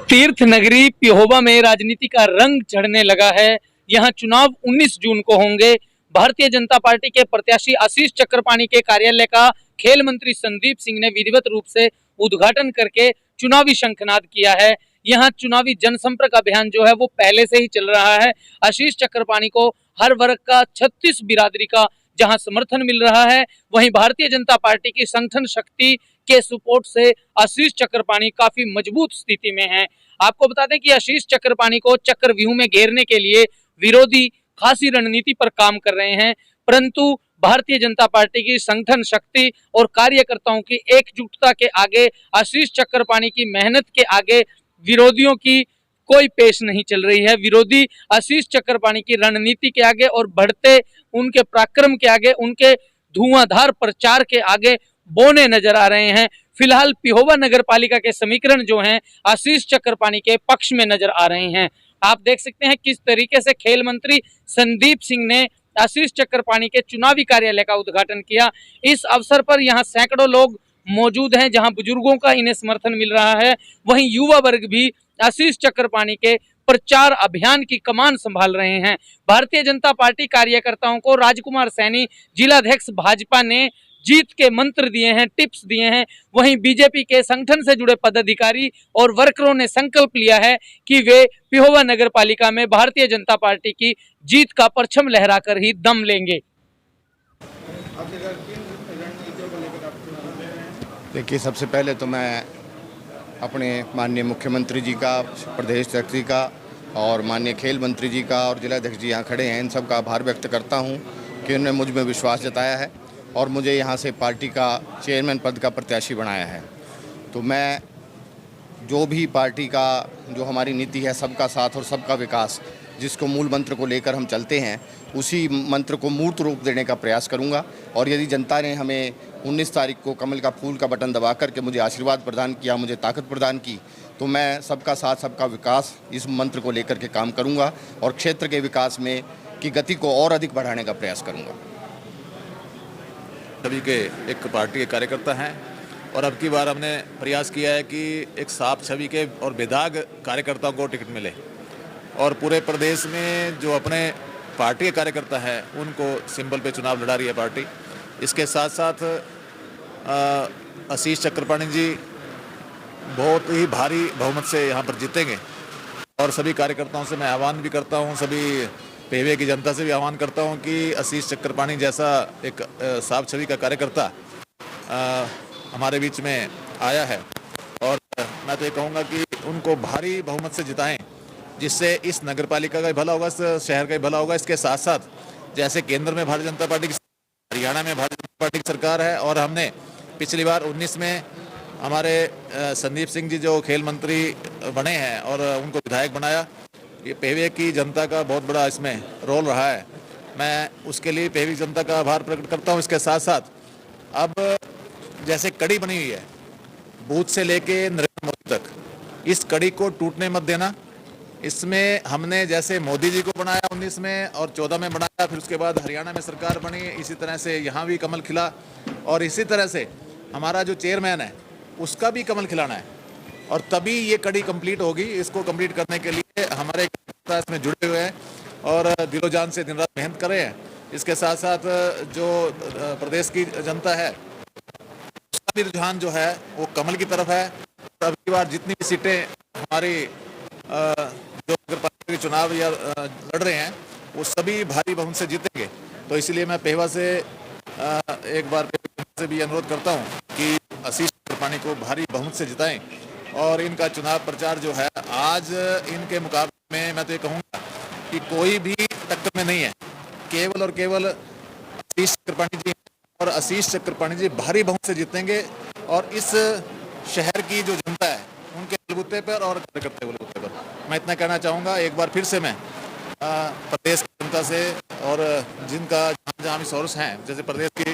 तीर्थ नगरी पिहोवा में राजनीति का रंग चढ़ने लगा है। यहाँ चुनाव 19 जून को होंगे। भारतीय जनता पार्टी के प्रत्याशी आशीष चक्रपाणी के कार्यालय का खेल मंत्री संदीप सिंह ने विधिवत रूप से उद्घाटन करके चुनावी शंखनाद किया है। यहाँ चुनावी जनसंपर्क अभियान जो है वो पहले से ही चल रहा है। आशीष चक्रपाणी को हर वर्ग का 36 बिरादरी का जहां समर्थन मिल रहा है, वहीं भारतीय जनता पार्टी की संगठन शक्ति के सपोर्ट से आशीष चक्रपाणी काफी मजबूत स्थिति में है। आपको बता दें कि आशीष चक्रपाणी को चक्रव्यूह में घेरने के लिए विरोधी खासी रणनीति पर काम कर रहे हैं, परंतु भारतीय जनता पार्टी की संगठन शक्ति और कार्यकर्ताओं की एकजुटता के आगे, आशीष चक्रपाणी की मेहनत के आगे विरोधियों की कोई पेश नहीं चल रही है। विरोधी आशीष चक्रपाणी की रणनीति के आगे और बढ़ते उनके पराक्रम के आगे, उनके धुआंधार प्रचार के आगे बौने नजर आ रहे हैं। फिलहाल पिहोवा नगर पालिका के समीकरण जो हैं आशीष चक्रपाणी के पक्ष में नजर आ रहे हैं। आप देख सकते हैं किस तरीके से खेल मंत्री संदीप सिंह ने आशीष चक्रपाणी के चुनावी कार्यालय का उद्घाटन किया। इस अवसर पर यहाँ सैकड़ों लोग मौजूद हैं, जहां बुजुर्गों का इन्हें समर्थन मिल रहा है। वहीं युवा वर्ग भी आशीष चक्रपाणी के प्रचार अभियान की कमान संभाल रहे हैं। भारतीय जनता पार्टी कार्यकर्ताओं को राजकुमार सैनी जिलाध्यक्ष भाजपा ने जीत के मंत्र दिए हैं, टिप्स दिए हैं। वहीं बीजेपी के संगठन से जुड़े पदाधिकारी और वर्करों ने संकल्प लिया है कि वे पिहोवा नगर पालिका में भारतीय जनता पार्टी की जीत का परचम लहराकर ही दम लेंगे। देखिए, सबसे पहले तो मैं अपने माननीय मुख्यमंत्री जी का, प्रदेश अध्यक्ष जी का और माननीय खेल मंत्री जी का और जिलाध्यक्ष जी यहाँ खड़े हैं, इन सब का आभार व्यक्त करता हूँ कि उन्होंने मुझ में विश्वास जताया है और मुझे यहाँ से पार्टी का चेयरमैन पद का प्रत्याशी बनाया है। तो मैं जो भी पार्टी का, जो हमारी नीति है सबका साथ और सबका विकास, जिसको मूल मंत्र को लेकर हम चलते हैं, उसी मंत्र को मूर्त रूप देने का प्रयास करूंगा। और यदि जनता ने हमें 19 तारीख को कमल का फूल का बटन दबा करके मुझे आशीर्वाद प्रदान किया, मुझे ताकत प्रदान की, तो मैं सबका साथ सबका विकास इस मंत्र को लेकर के काम करूंगा और क्षेत्र के विकास में की गति को और अधिक बढ़ाने का प्रयास करूंगा। सभी के एक पार्टी के कार्यकर्ता हैं और अब की बार हमने प्रयास किया है कि एक साफ छवि के और बेदाग कार्यकर्ताओं को टिकट मिले और पूरे प्रदेश में जो अपने पार्टी के कार्यकर्ता हैं उनको सिंबल पे चुनाव लड़ा रही है पार्टी। इसके साथ साथ आशीष चक्रपाणी जी बहुत ही भारी बहुमत से यहाँ पर जीतेंगे और सभी कार्यकर्ताओं से मैं आह्वान भी करता हूँ, सभी पेवे की जनता से भी आह्वान करता हूँ कि आशीष चक्रपाणी जैसा एक साफ छवि का कार्यकर्ता हमारे बीच में आया है और मैं तो ये कहूँगा कि उनको भारी बहुमत से जिताएं, जिससे इस नगर पालिका का भी भला होगा, इस शहर का भी भला होगा। इसके साथ साथ जैसे केंद्र में भारतीय जनता पार्टी की, हरियाणा में भारतीय जनता पार्टी की सरकार है और हमने पिछली बार 19 में हमारे संदीप सिंह जी जो खेल मंत्री बने हैं और उनको विधायक बनाया, ये पेवे की जनता का बहुत बड़ा इसमें रोल रहा है। मैं उसके लिए पेवे की जनता का आभार प्रकट करता हूँ। इसके साथ साथ अब जैसे कड़ी बनी हुई है बूथ से लेके नरेंद्र मोदी तक, इस कड़ी को टूटने मत देना। इसमें हमने जैसे मोदी जी को बनाया 19 में और 14 में बनाया, फिर उसके बाद हरियाणा में सरकार बनी, इसी तरह से यहाँ भी कमल खिला और इसी तरह से हमारा जो चेयरमैन है उसका भी कमल खिलाना है और तभी ये कड़ी कंप्लीट होगी। इसको कंप्लीट करने के लिए हमारे इसमें जुड़े हुए हैं और दिलो जान से दिन रात मेहनत कर रहे हैं। इसके साथ साथ जो प्रदेश की जनता है उसका भी रुझान जो है वो कमल की तरफ है। अगली बार जितनी भी सीटें हमारी जो नगर पालिका के चुनाव या लड़ रहे हैं वो सभी भारी बहुमत से जीतेंगे। तो इसलिए मैं पेवा से एक बार से भी अनुरोध करता हूं कि आशीष चक्रपाणी को भारी बहुमत से जिताएं और इनका चुनाव प्रचार जो है आज इनके मुकाबले में मैं तो ये कहूँगा कि कोई भी टक्कर में नहीं है, केवल और केवल आशीष चक्रपाणी जी और आशीष चक्रपाणी जी भारी बहुमत से जीतेंगे और इस शहर की जो जनता है उनके बलबूते पर और कार्यकर्ता बलबूते पर मैं इतना कहना चाहूँगा। एक बार फिर से मैं प्रदेश की जनता से और जिनका जहाँ भी सोर्स हैं, जैसे प्रदेश की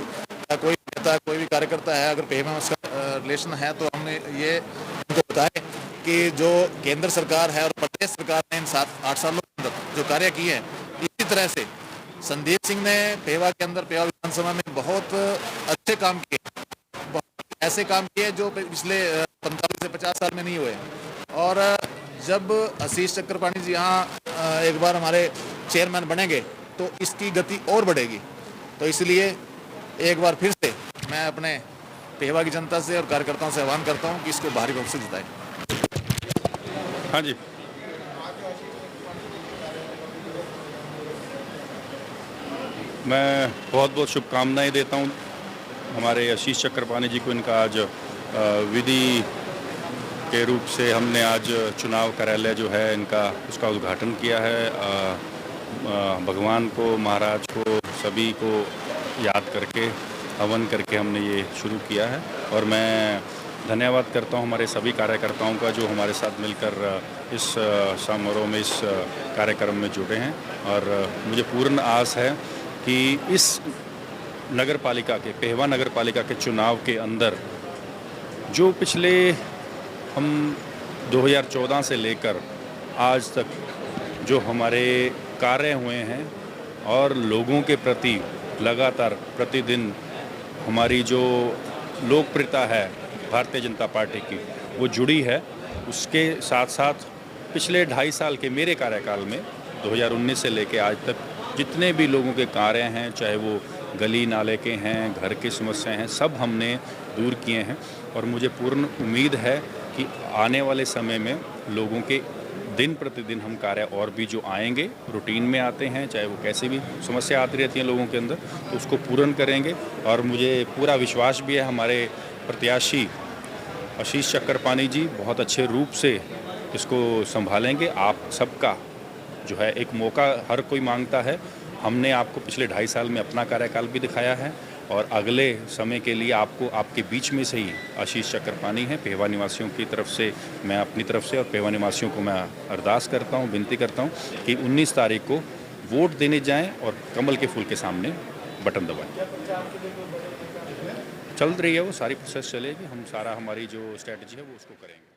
कोई नेता, कोई भी कार्यकर्ता है, अगर पेमेंट उसका रिलेशन है तो हमने ये उनको बताया कि जो केंद्र सरकार है और प्रदेश सरकार ने इन 7-8 सालों के अंदर जो कार्य किए हैं, इसी तरह से संदीप सिंह ने पेवा के अंदर, पेवा विधानसभा में बहुत अच्छे काम किए, बहुत ऐसे काम किए जो पिछले 45 से 50 साल में नहीं हुए और जब आशीष चक्रपाणी जी यहाँ एक बार हमारे चेयरमैन बनेंगे तो इसकी गति और बढ़ेगी। तो इसलिए एक बार फिर से मैं अपने पेहवा की जनता से और कार्यकर्ताओं से आह्वान करता हूँ कि इसको भारी बहुमत से जिताएं। हाँ जी, मैं बहुत बहुत शुभकामनाएं देता हूँ हमारे आशीष चक्रपाणी जी को। इनका आज विधि के रूप से हमने आज चुनाव कार्यालय जो है इनका उसका उद्घाटन किया है। भगवान को, महाराज को, सभी को याद करके, हवन करके हमने ये शुरू किया है। और मैं धन्यवाद करता हूँ हमारे सभी कार्यकर्ताओं का जो हमारे साथ मिलकर इस समारोह में, इस कार्यक्रम में जुड़े हैं। और मुझे पूर्ण आस है कि इस नगर पालिका के, पेहवा नगर पालिका के चुनाव के अंदर जो पिछले हम 2014 से लेकर आज तक जो हमारे कार्य हुए हैं और लोगों के प्रति लगातार प्रतिदिन हमारी जो लोकप्रियता है भारतीय जनता पार्टी की वो जुड़ी है, उसके साथ साथ पिछले 2.5 साल के मेरे कार्यकाल में 2019 से लेकर आज तक जितने भी लोगों के कार्य हैं, चाहे वो गली नाले के हैं, घर की समस्याएं हैं, सब हमने दूर किए हैं। और मुझे पूर्ण उम्मीद है कि आने वाले समय में लोगों के दिन प्रतिदिन हम कार्य और भी जो आएंगे, रूटीन में आते हैं, चाहे वो कैसी भी समस्या आती रहती है लोगों के अंदर, तो उसको पूर्ण करेंगे। और मुझे पूरा विश्वास भी है हमारे प्रत्याशी आशीष चक्रपाणी जी बहुत अच्छे रूप से इसको संभालेंगे। आप सबका जो है एक मौका हर कोई मांगता है। हमने आपको पिछले 2.5 साल में अपना कार्यकाल भी दिखाया है और अगले समय के लिए आपको आपके बीच में से ही आशीष चक्रपाणी हैं। पेहवा निवासियों की तरफ से, मैं अपनी तरफ से और पेहवा निवासियों को मैं अरदास करता हूं, विनती करता हूं कि 19 तारीख को वोट देने जाएं और कमल के फूल के सामने बटन दबाएं। चल रही है वो सारी प्रोसेस चलेगी, हम सारा हमारी जो स्ट्रेटजी है वो उसको करेंगे।